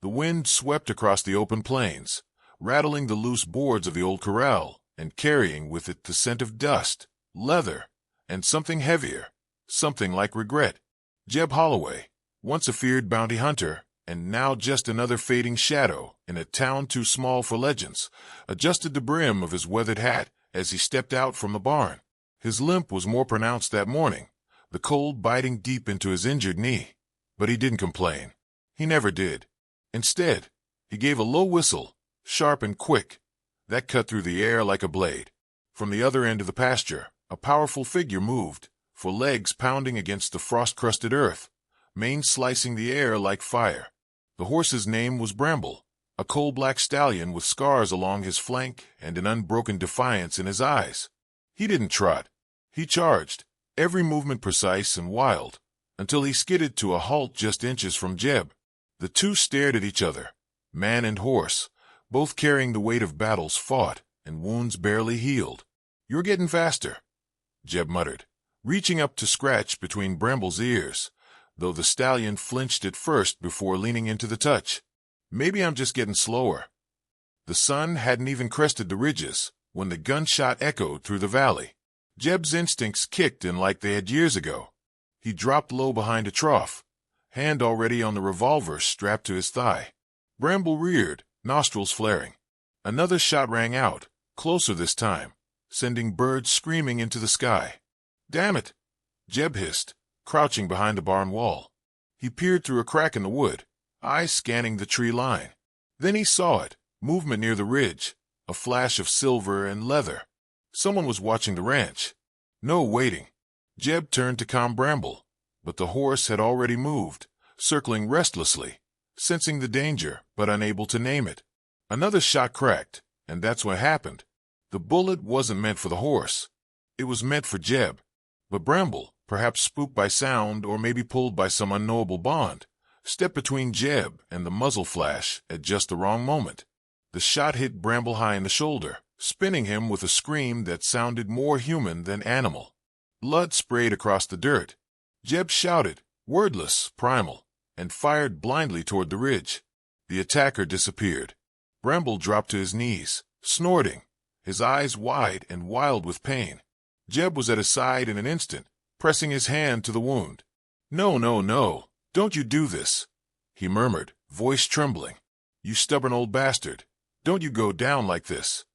The wind swept across the open plains, rattling the loose boards of the old corral and carrying with it the scent of dust, leather, and something heavier, something like regret. Jeb Holloway, once a feared bounty hunter, and now just another fading shadow in a town too small for legends, adjusted the brim of his weathered hat as he stepped out from the barn. His limp was more pronounced that morning, the cold biting deep into his injured knee. But he didn't complain. He never did. Instead, he gave a low whistle, sharp and quick, that cut through the air like a blade. From the other end of the pasture, a powerful figure moved, for legs pounding against the frost-crusted earth, mane slicing the air like fire. The horse's name was Bramble, a coal-black stallion with scars along his flank and an unbroken defiance in his eyes. He didn't trot. He charged, every movement precise and wild, until he skidded to a halt just inches from Jeb. The two stared at each other, man and horse, both carrying the weight of battles fought and wounds barely healed. "You're getting faster," Jeb muttered, reaching up to scratch between Bramble's ears, though the stallion flinched at first before leaning into the touch. "Maybe I'm just getting slower." The sun hadn't even crested the ridges when the gunshot echoed through the valley. Jeb's instincts kicked in like they had years ago. He dropped low behind a trough, hand already on the revolver strapped to his thigh. Bramble reared, nostrils flaring. Another shot rang out, closer this time, sending birds screaming into the sky. "Damn it!" Jeb hissed, crouching behind the barn wall. He peered through a crack in the wood, eyes scanning the tree line. Then he saw it, movement near the ridge, a flash of silver and leather. Someone was watching the ranch. No waiting. Jeb turned to calm Bramble, but the horse had already moved, circling restlessly, sensing the danger but unable to name it. Another shot cracked, and that's what happened. The bullet wasn't meant for the horse. It was meant for Jeb. But Bramble, perhaps spooked by sound or maybe pulled by some unknowable bond, stepped between Jeb and the muzzle flash at just the wrong moment. The shot hit Bramble high in the shoulder, spinning him with a scream that sounded more human than animal. Blood sprayed across the dirt. Jeb shouted, wordless, primal, and fired blindly toward the ridge. The attacker disappeared. Bramble dropped to his knees, snorting, his eyes wide and wild with pain. Jeb was at his side in an instant, pressing his hand to the wound. "No, no, no, don't you do this," he murmured, voice trembling. "You stubborn old bastard, don't you go down like this."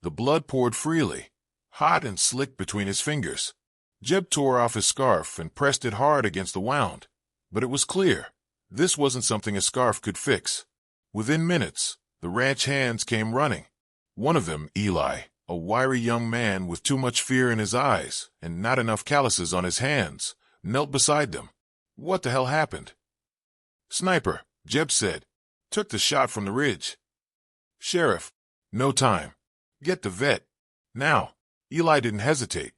The blood poured freely, hot and slick between his fingers. Jeb tore off his scarf and pressed it hard against the wound, but it was clear. This wasn't something a scarf could fix. Within minutes, the ranch hands came running. One of them, Eli, a wiry young man with too much fear in his eyes and not enough calluses on his hands, knelt beside them. What the hell happened? "Sniper," Jeb said. "Took the shot from the ridge." "Sheriff." "No time. Get the vet. Now." Eli didn't hesitate.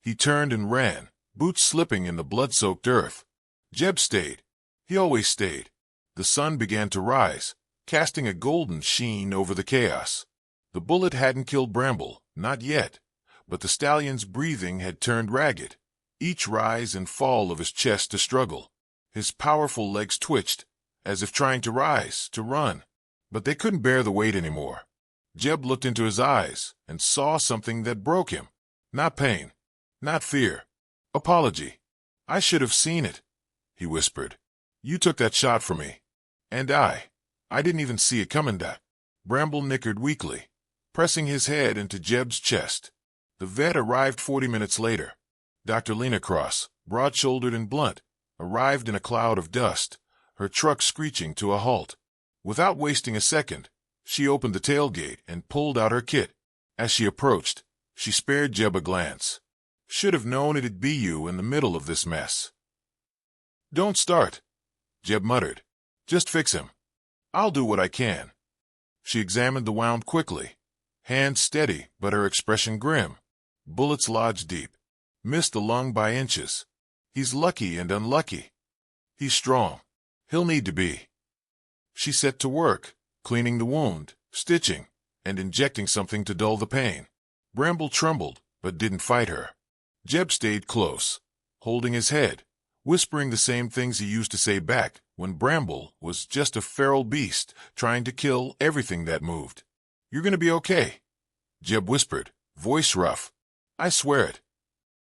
He turned and ran, boots slipping in the blood-soaked earth. Jeb stayed. He always stayed. The sun began to rise, casting a golden sheen over the chaos. The bullet hadn't killed Bramble, not yet, but the stallion's breathing had turned ragged, each rise and fall of his chest to struggle. His powerful legs twitched, as if trying to rise, to run, but they couldn't bear the weight anymore. Jeb looked into his eyes and saw something that broke him. Not pain, not fear. Apology. "I should have seen it," he whispered. "You took that shot for me. And I didn't even see it coming." Bramble nickered weakly, pressing his head into Jeb's chest. The vet arrived 40 minutes later. Dr. Lena Cross, broad-shouldered and blunt, arrived in a cloud of dust, her truck screeching to a halt. Without wasting a second, she opened the tailgate and pulled out her kit. As she approached, she spared Jeb a glance. "Should have known it'd be you in the middle of this mess." "Don't start," Jeb muttered. "Just fix him. I'll do what I can." She examined the wound quickly, hand steady but her expression grim. Bullets lodged deep. Missed the lung by inches. He's lucky and unlucky. He's strong. He'll need to be. She set to work, cleaning the wound, stitching, and injecting something to dull the pain. Bramble trembled, but didn't fight her. Jeb stayed close, holding his head, whispering the same things he used to say back when Bramble was just a feral beast trying to kill everything that moved. "You're going to be okay," Jeb whispered, voice rough. "I swear it."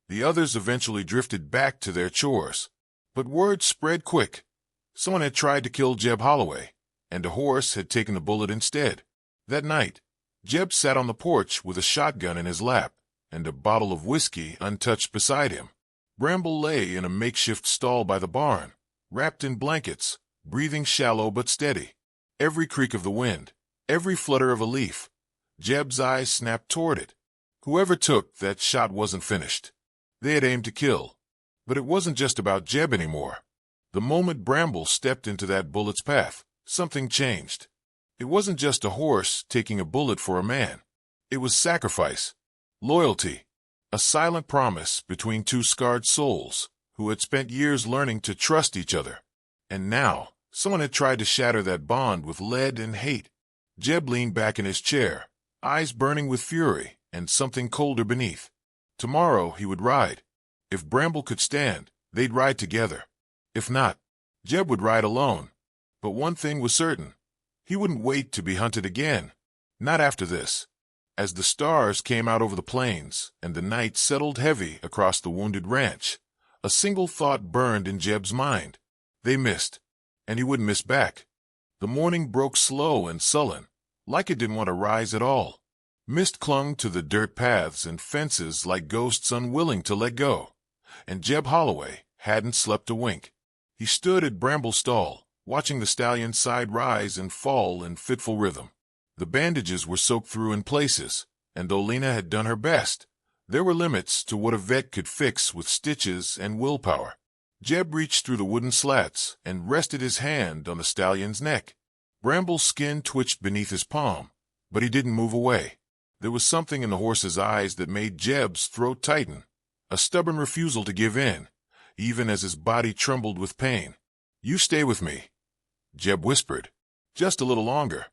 The others eventually drifted back to their chores. But word spread quick. Someone had tried to kill Jeb Holloway, and a horse had taken the bullet instead. That night, Jeb sat on the porch with a shotgun in his lap and a bottle of whiskey untouched beside him. Bramble lay in a makeshift stall by the barn, wrapped in blankets, breathing shallow but steady. Every creak of the wind, every flutter of a leaf, Jeb's eyes snapped toward it. Whoever took that shot wasn't finished. They had aimed to kill. But it wasn't just about Jeb anymore. The moment Bramble stepped into that bullet's path, something changed. It wasn't just a horse taking a bullet for a man. It was sacrifice, loyalty, a silent promise between two scarred souls who had spent years learning to trust each other. And now, someone had tried to shatter that bond with lead and hate. Jeb leaned back in his chair, eyes burning with fury and something colder beneath. Tomorrow he would ride. If Bramble could stand, they'd ride together. If not, Jeb would ride alone. But one thing was certain. He wouldn't wait to be hunted again. Not after this. As the stars came out over the plains and the night settled heavy across the wounded ranch, a single thought burned in Jeb's mind. They missed, and he wouldn't miss back. The morning broke slow and sullen, like it didn't want to rise at all. Mist clung to the dirt paths and fences like ghosts unwilling to let go. And Jeb Holloway hadn't slept a wink. He stood at Bramble's stall, watching the stallion's side rise and fall in fitful rhythm. The bandages were soaked through in places, and though Lena had done her best, there were limits to what a vet could fix with stitches and willpower. Jeb reached through the wooden slats and rested his hand on the stallion's neck. Bramble's skin twitched beneath his palm, but he didn't move away. There was something in the horse's eyes that made Jeb's throat tighten, a stubborn refusal to give in, even as his body trembled with pain. "You stay with me," Jeb whispered. "Just a little longer."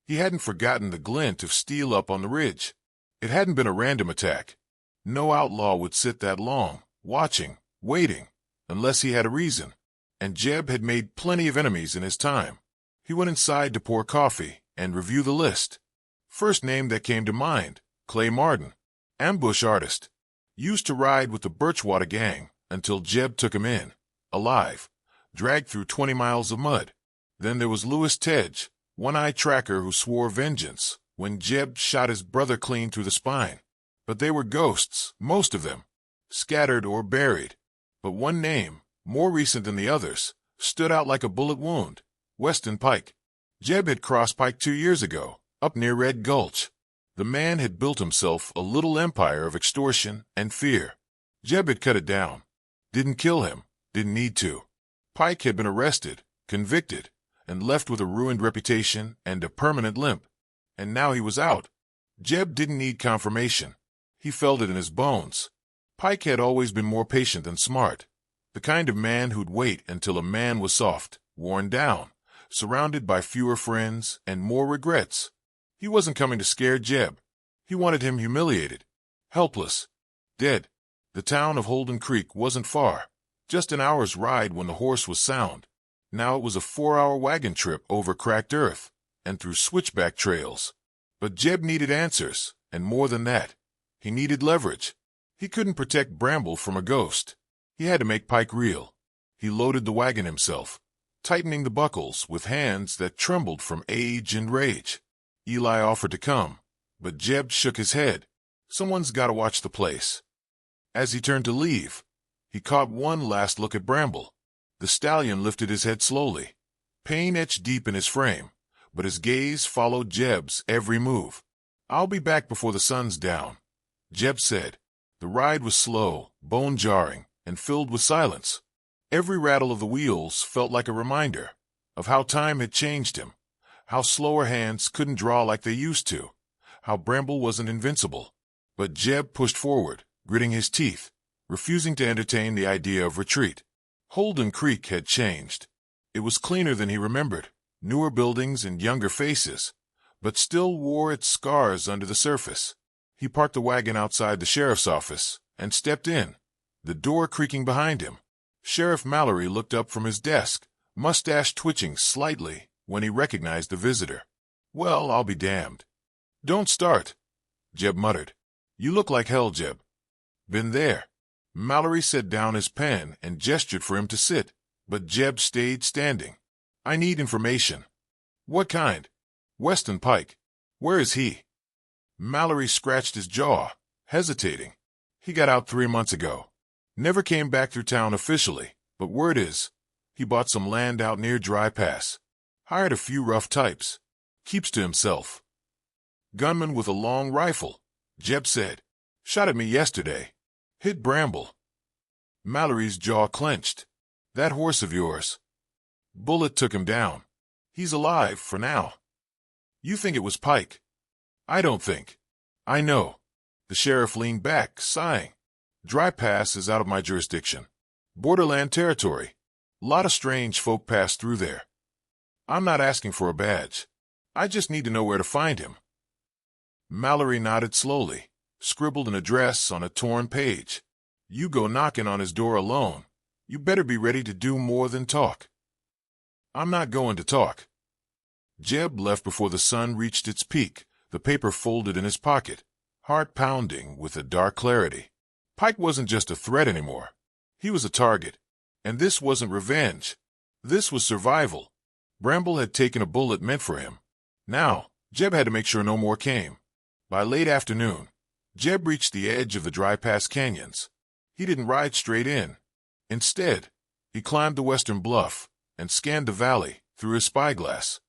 He hadn't forgotten the glint of steel up on the ridge. It hadn't been a random attack. No outlaw would sit that long, watching, waiting, unless he had a reason. And Jeb had made plenty of enemies in his time. He went inside to pour coffee and review the list. First name that came to mind, Clay Martin, ambush artist. Used to ride with the Birchwater gang until Jeb took him in, alive, dragged through 20 miles of mud. Then there was Lewis Tedge, one-eye tracker who swore vengeance when Jeb shot his brother clean through the spine. But they were ghosts, most of them, scattered or buried. But one name, more recent than the others, stood out like a bullet wound, Weston Pike. Jeb had crossed Pike 2 years ago, up near Red Gulch. The man had built himself a little empire of extortion and fear. Jeb had cut it down. Didn't kill him, didn't need to. Pike had been arrested, convicted, and left with a ruined reputation and a permanent limp. And now he was out. Jeb didn't need confirmation. He felt it in his bones. Pike had always been more patient than smart. The kind of man who'd wait until a man was soft, worn down, surrounded by fewer friends and more regrets. He wasn't coming to scare Jeb. He wanted him humiliated, helpless, dead. The town of Holden Creek wasn't far, just an hour's ride when the horse was sound. Now it was a 4-hour wagon trip over cracked earth and through switchback trails. But Jeb needed answers, and more than that, he needed leverage. He couldn't protect Bramble from a ghost. He had to make Pike real. He loaded the wagon himself, tightening the buckles with hands that trembled from age and rage. Eli offered to come, but Jeb shook his head. Someone's got to watch the place. As he turned to leave, he caught one last look at Bramble. The stallion lifted his head slowly, pain etched deep in his frame, but his gaze followed Jeb's every move. "I'll be back before the sun's down," Jeb said. The ride was slow, bone-jarring, and filled with silence. Every rattle of the wheels felt like a reminder of how time had changed him, how slower hands couldn't draw like they used to, how Bramble wasn't invincible. But Jeb pushed forward, gritting his teeth, refusing to entertain the idea of retreat. Holden Creek had changed. It was cleaner than he remembered, newer buildings and younger faces, but still wore its scars under the surface. He parked the wagon outside the sheriff's office and stepped in, the door creaking behind him. Sheriff Mallory looked up from his desk, mustache twitching slightly when he recognized the visitor. "Well, I'll be damned." "Don't start," Jeb muttered. "You look like hell, Jeb." "Been there." Mallory set down his pen and gestured for him to sit, but Jeb stayed standing. "I need information." "What kind?" "Weston Pike. Where is he?" Mallory scratched his jaw, hesitating. "He got out 3 months ago. Never came back through town officially, but word is, he bought some land out near Dry Pass. Hired a few rough types. Keeps to himself." "Gunman with a long rifle," Jeb said. "Shot at me yesterday. Hit Bramble." Mallory's jaw clenched. "That horse of yours." "Bullet took him down. He's alive for now." "You think it was Pike?" "I don't think. I know." The sheriff leaned back, sighing. "Dry Pass is out of my jurisdiction. Borderland territory. Lot of strange folk pass through there. I'm not asking for a badge. I just need to know where to find him." Mallory nodded slowly, scribbled an address on a torn page. "You go knocking on his door alone. You better be ready to do more than talk." "I'm not going to talk." Jeb left before the sun reached its peak, the paper folded in his pocket, heart pounding with a dark clarity. Pike wasn't just a threat anymore. He was a target. And this wasn't revenge. This was survival. Bramble had taken a bullet meant for him. Now, Jeb had to make sure no more came. By late afternoon, Jeb reached the edge of the Dry Pass canyons. He didn't ride straight in. Instead, he climbed the western bluff and scanned the valley through his spyglass.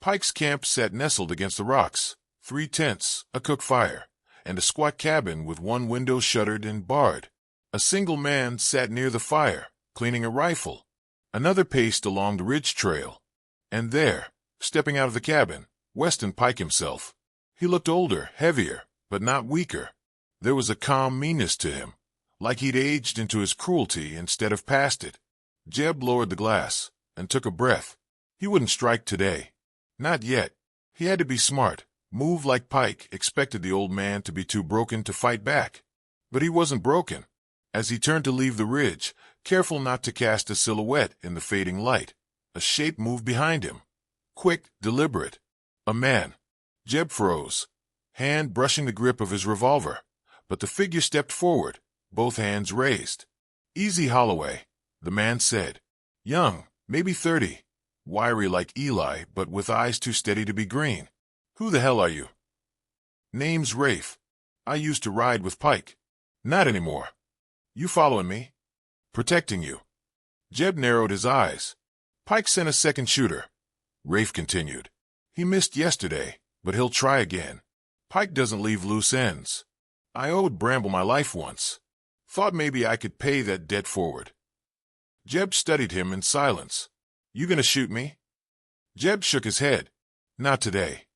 Pike's camp sat nestled against the rocks, 3 tents, a cook fire, and a squat cabin with one window shuttered and barred. A single man sat near the fire, cleaning a rifle. Another paced along the ridge trail. And there, stepping out of the cabin, Weston Pike himself. He looked older, heavier, but not weaker. There was a calm meanness to him, like he'd aged into his cruelty instead of past it. Jeb lowered the glass and took a breath. He wouldn't strike today. Not yet. He had to be smart, move like Pike expected the old man to be too broken to fight back. But he wasn't broken. As he turned to leave the ridge, careful not to cast a silhouette in the fading light, a shape moved behind him. Quick, deliberate. A man. Jeb froze, hand brushing the grip of his revolver, but the figure stepped forward, both hands raised. "Easy, Holloway," the man said. Young, maybe 30, wiry like Eli, but with eyes too steady to be green. "Who the hell are you?" "Name's Rafe. I used to ride with Pike. Not anymore." "You following me?" "Protecting you." Jeb narrowed his eyes. "Pike sent a second shooter," Rafe continued. "He missed yesterday, but he'll try again. Pike doesn't leave loose ends. I owed Bramble my life once. Thought maybe I could pay that debt forward." Jeb studied him in silence. "You gonna shoot me?" Jeb shook his head. "Not today."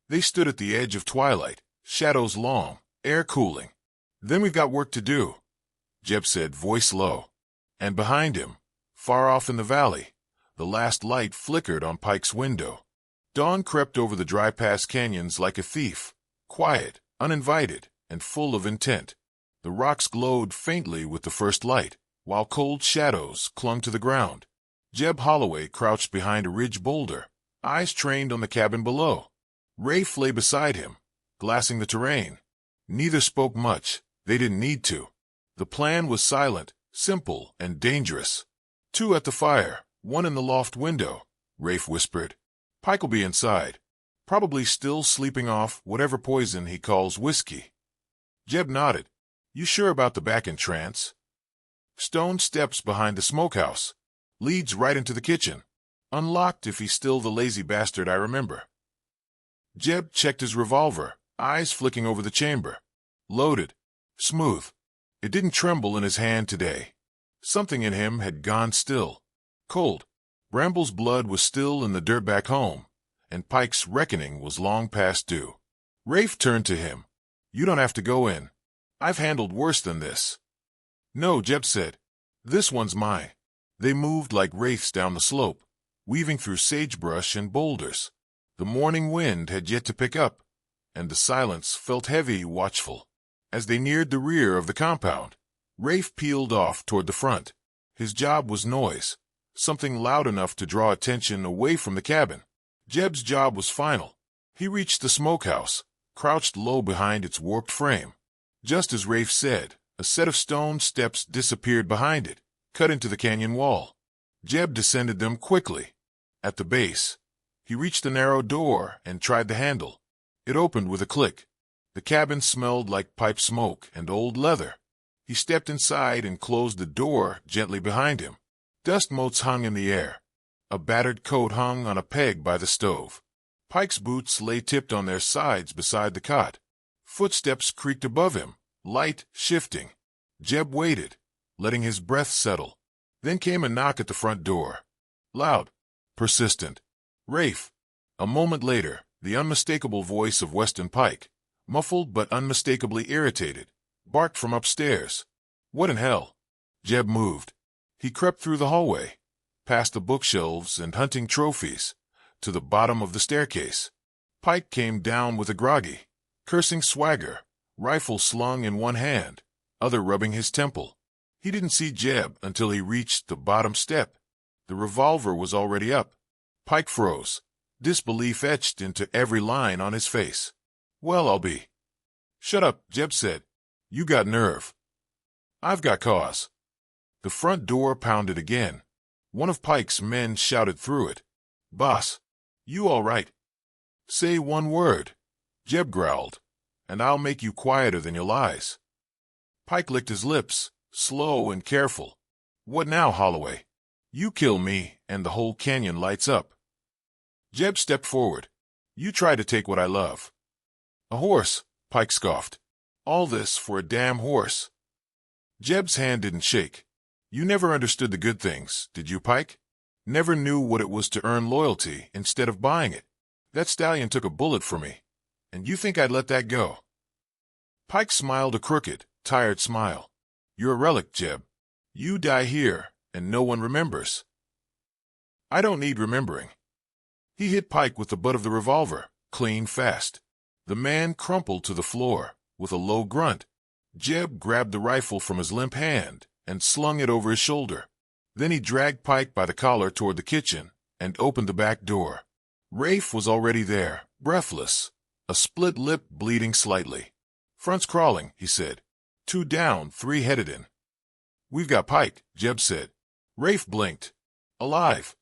They stood at the edge of twilight, shadows long, air cooling. "Then we've got work to do," Jeb said, voice low. And behind him, far off in the valley, the last light flickered on Pike's window. Dawn crept over the Dry Pass canyons like a thief, quiet, uninvited, and full of intent. The rocks glowed faintly with the first light, while cold shadows clung to the ground. Jeb Holloway crouched behind a ridge boulder, eyes trained on the cabin below. Rafe lay beside him, glassing the terrain. Neither spoke much. They didn't need to. The plan was silent, simple, and dangerous. 2 at the fire, 1 in the loft window, Rafe whispered. "Pike'll be inside, probably still sleeping off whatever poison he calls whiskey." Jeb nodded. "You sure about the back entrance?" "Stone steps behind the smokehouse. Leads right into the kitchen. Unlocked if he's still the lazy bastard I remember." Jeb checked his revolver, eyes flicking over the chamber. Loaded. Smooth. It didn't tremble in his hand today. Something in him had gone still. Cold. Bramble's blood was still in the dirt back home, and Pike's reckoning was long past due. Rafe turned to him. "You don't have to go in. I've handled worse than this." "No," Jeb said. "This one's mine." They moved like wraiths down the slope, weaving through sagebrush and boulders. The morning wind had yet to pick up, and the silence felt heavy, watchful. As they neared the rear of the compound, Rafe peeled off toward the front. His job was noise, something loud enough to draw attention away from the cabin. Jeb's job was final. He reached the smokehouse, crouched low behind its warped frame. Just as Rafe said, a set of stone steps disappeared behind it, cut into the canyon wall. Jeb descended them quickly. At the base, he reached the narrow door and tried the handle. It opened with a click. The cabin smelled like pipe smoke and old leather. He stepped inside and closed the door gently behind him. Dust motes hung in the air. A battered coat hung on a peg by the stove. Pike's boots lay tipped on their sides beside the cot. Footsteps creaked above him, light, shifting. Jeb waited, letting his breath settle. Then came a knock at the front door. Loud, persistent. Rafe. A moment later, the unmistakable voice of Weston Pike, muffled but unmistakably irritated, barked from upstairs. What in hell? Jeb moved. He crept through the hallway, past the bookshelves and hunting trophies, to the bottom of the staircase. Pike came down with a groggy, cursing swagger, rifle slung in one hand, other rubbing his temple. He didn't see Jeb until he reached the bottom step. The revolver was already up. Pike froze, disbelief etched into every line on his face. Well, I'll be. Shut up, Jeb said. You got nerve. I've got cause. The front door pounded again. One of Pike's men shouted through it. Boss, you all right? Say one word, Jeb growled, and I'll make you quieter than your lies. Pike licked his lips, slow and careful. What now, Holloway? You kill me, and the whole canyon lights up. Jeb stepped forward. You try to take what I love. A horse, Pike scoffed. All this for a damn horse. Jeb's hand didn't shake. You never understood the good things, did you, Pike? Never knew what it was to earn loyalty instead of buying it. That stallion took a bullet for me, and you think I'd let that go? Pike smiled a crooked, tired smile. You're a relic, Jeb. You die here, and no one remembers. I don't need remembering. He hit Pike with the butt of the revolver, clean fast. The man crumpled to the floor, with a low grunt. Jeb grabbed the rifle from his limp hand and slung it over his shoulder. Then he dragged Pike by the collar toward the kitchen and opened the back door. Rafe was already there, breathless, a split lip bleeding slightly. Front's crawling, he said. 2 down, 3 headed in. We've got Pike, Jeb said. Rafe blinked. Alive.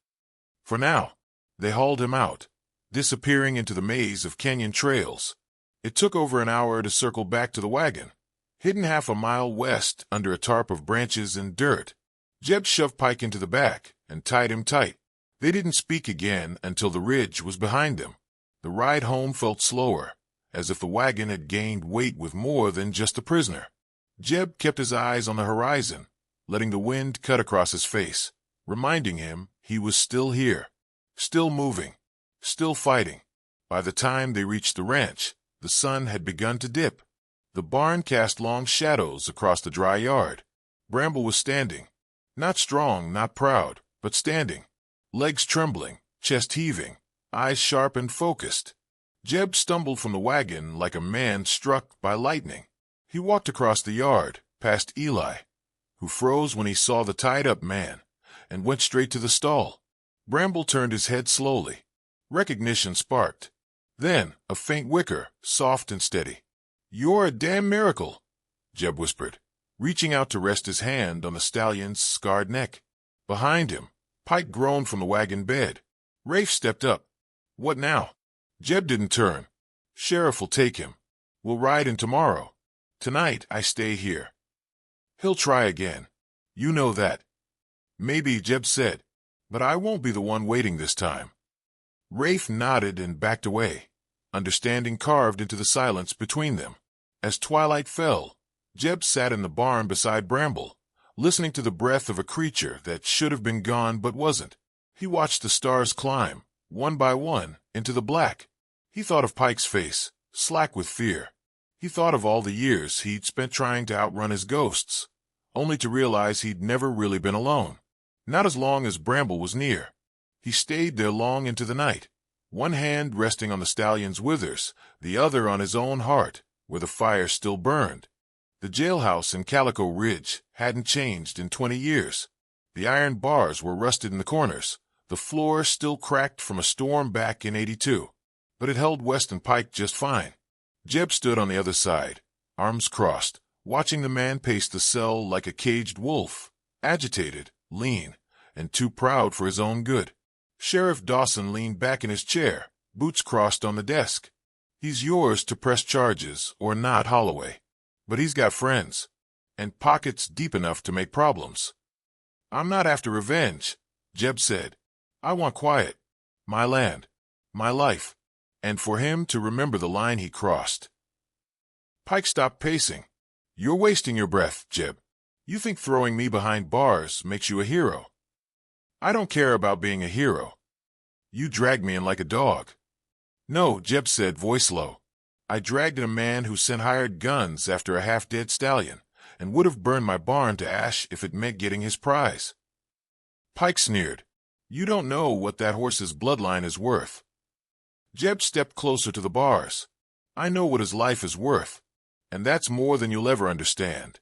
For now. They hauled him out, disappearing into the maze of canyon trails. It took over an hour to circle back to the wagon, hidden half a mile west under a tarp of branches and dirt. Jeb shoved Pike into the back and tied him tight. They didn't speak again until the ridge was behind them. The ride home felt slower, as if the wagon had gained weight with more than just the prisoner. Jeb kept his eyes on the horizon, letting the wind cut across his face, reminding him he was still here, still moving, still fighting. By the time they reached the ranch, the sun had begun to dip. The barn cast long shadows across the dry yard. Bramble was standing, not strong, not proud, but standing, legs trembling, chest heaving, eyes sharp and focused. Jeb stumbled from the wagon like a man struck by lightning. He walked across the yard, past Eli, who froze when he saw the tied-up man, and went straight to the stall. Bramble turned his head slowly. Recognition sparked. Then a faint whicker, soft and steady. You're a damn miracle, Jeb whispered, reaching out to rest his hand on the stallion's scarred neck. Behind him, Pike groaned from the wagon bed. Rafe stepped up. What now? Jeb didn't turn. Sheriff will take him. We'll ride in tomorrow. Tonight I stay here. He'll try again. You know that. Maybe, Jeb said, but I won't be the one waiting this time. Rafe nodded and backed away, understanding carved into the silence between them. As twilight fell, Jeb sat in the barn beside Bramble, listening to the breath of a creature that should have been gone but wasn't. He watched the stars climb, one by one, into the black. He thought of Pike's face, slack with fear. He thought of all the years he'd spent trying to outrun his ghosts, only to realize he'd never really been alone. Not as long as Bramble was near. He stayed there long into the night, one hand resting on the stallion's withers, the other on his own heart, where the fire still burned. The jailhouse in Calico Ridge hadn't changed in 20 years. The iron bars were rusted in the corners, the floor still cracked from a storm back in '82. But it held West and Pike just fine. Jeb stood on the other side, arms crossed, watching the man pace the cell like a caged wolf, agitated, lean, and too proud for his own good. Sheriff Dawson leaned back in his chair, boots crossed on the desk. He's yours to press charges or not, Holloway. But he's got friends, and pockets deep enough to make problems. I'm not after revenge, Jeb said. I want quiet, my land, my life, and for him to remember the line he crossed. Pike stopped pacing. You're wasting your breath, Jeb. You think throwing me behind bars makes you a hero. I don't care about being a hero. You dragged me in like a dog. No, Jeb said, voice low. I dragged in a man who sent hired guns after a half-dead stallion, and would have burned my barn to ash if it meant getting his prize. Pike sneered. You don't know what that horse's bloodline is worth. Jeb stepped closer to the bars. I know what his life is worth, and that's more than you'll ever understand.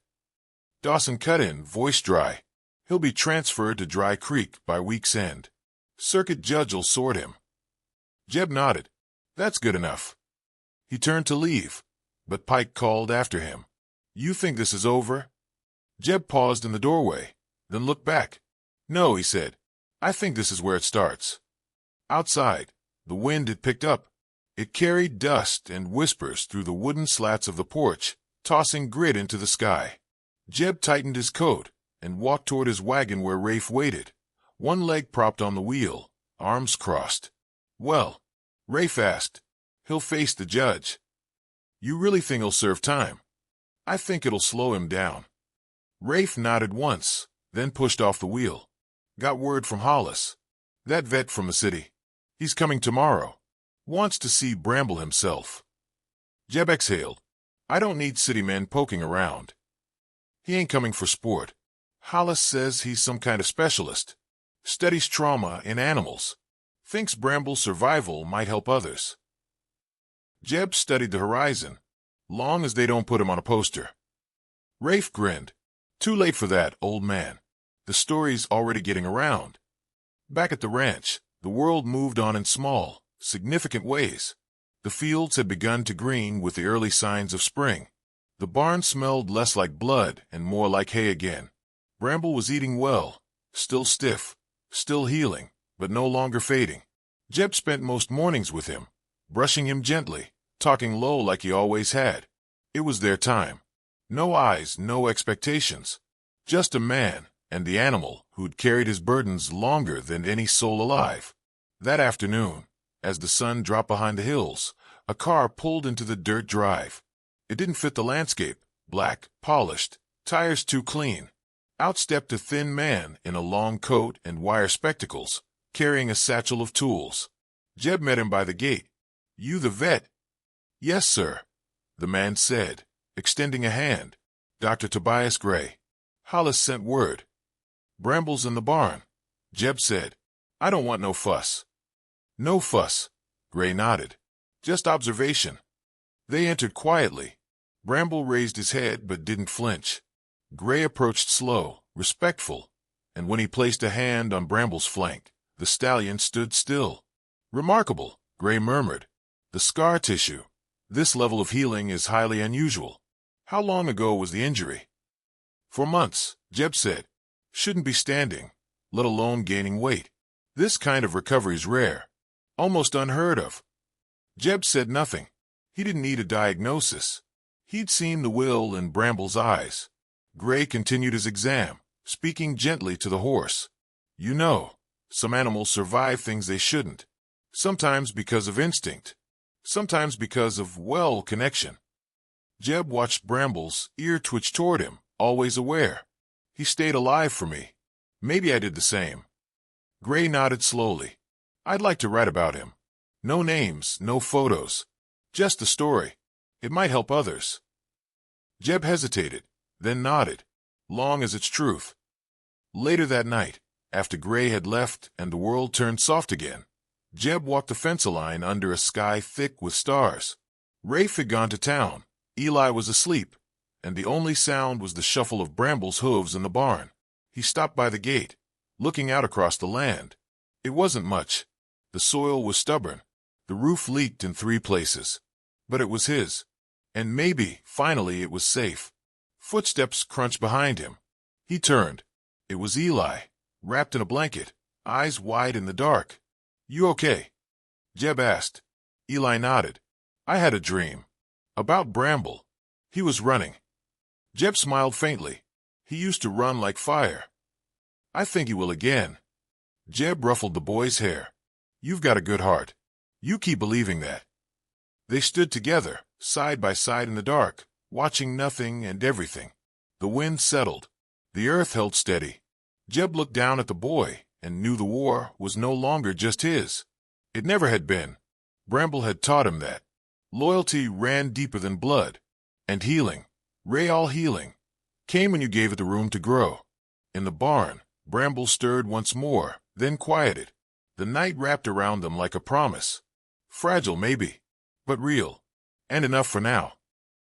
Dawson cut in, voice dry. He'll be transferred to Dry Creek by week's end. Circuit judge'll sort him. Jeb nodded. That's good enough. He turned to leave, but Pike called after him. You think this is over? Jeb paused in the doorway, then looked back. No, he said. I think this is where it starts. Outside, the wind had picked up. It carried dust and whispers through the wooden slats of the porch, tossing grit into the sky. Jeb tightened his coat and walked toward his wagon where Rafe waited, one leg propped on the wheel, arms crossed. Well, Rafe asked, he'll face the judge. You really think he'll serve time? I think it'll slow him down. Rafe nodded once, then pushed off the wheel. Got word from Hollis. That vet from the city. He's coming tomorrow. Wants to see Bramble himself. Jeb exhaled. I don't need city men poking around. He ain't coming for sport. Hollis says he's some kind of specialist. Studies trauma in animals. Thinks Bramble's survival might help others. Jeb studied the horizon, long as they don't put him on a poster. Rafe grinned. Too late for that, old man. The story's already getting around. Back at the ranch, the world moved on in small, significant ways. The fields had begun to green with the early signs of spring. The barn smelled less like blood and more like hay again. Bramble was eating well, still stiff, still healing, but no longer fading. Jeb spent most mornings with him, brushing him gently, talking low like he always had. It was their time. No eyes, no expectations. Just a man and the animal who'd carried his burdens longer than any soul alive. That afternoon, as the sun dropped behind the hills, a car pulled into the dirt drive. It didn't fit the landscape, black, polished, tires too clean. Out stepped a thin man in a long coat and wire spectacles, carrying a satchel of tools. Jeb met him by the gate. You the vet? Yes, sir, the man said, extending a hand. Dr. Tobias Gray. Hollis sent word. Bramble's in the barn, Jeb said. I don't want no fuss. No fuss, Gray nodded. Just observation. They entered quietly. Bramble raised his head but didn't flinch. Gray approached slow, respectful, and when he placed a hand on Bramble's flank, the stallion stood still. Remarkable, Gray murmured. The scar tissue. This level of healing is highly unusual. How long ago was the injury? For months, Jeb said. Shouldn't be standing, let alone gaining weight. This kind of recovery's rare. Almost unheard of. Jeb said nothing. He didn't need a diagnosis. He'd seen the will in Bramble's eyes. Gray continued his exam, speaking gently to the horse. You know, some animals survive things they shouldn't. Sometimes because of instinct. Sometimes because of, well, connection. Jeb watched Bramble's ear twitch toward him, always aware. He stayed alive for me. Maybe I did the same. Gray nodded slowly. I'd like to write about him. No names, no photos. Just the story. It might help others. Jeb hesitated, then nodded, long as it's truth. Later that night, after Gray had left and the world turned soft again, Jeb walked the fence line under a sky thick with stars. Rafe had gone to town. Eli was asleep, and the only sound was the shuffle of Bramble's hooves in the barn. He stopped by the gate, looking out across the land. It wasn't much. The soil was stubborn. The roof leaked in 3 places. But it was his. And maybe, finally, it was safe. Footsteps crunched behind him. He turned. It was Eli, wrapped in a blanket, eyes wide in the dark. "You okay?" Jeb asked. Eli nodded. "I had a dream. About Bramble. He was running." Jeb smiled faintly. "He used to run like fire. I think he will again." Jeb ruffled the boy's hair. "You've got a good heart. You keep believing that." They stood together, side by side in the dark, watching nothing and everything. The wind settled. The earth held steady. Jeb looked down at the boy and knew the war was no longer just his. It never had been. Bramble had taught him that. Loyalty ran deeper than blood. And healing, real healing, came when you gave it the room to grow. In the barn, Bramble stirred once more, then quieted. The night wrapped around them like a promise. Fragile, maybe, but real. And enough for now.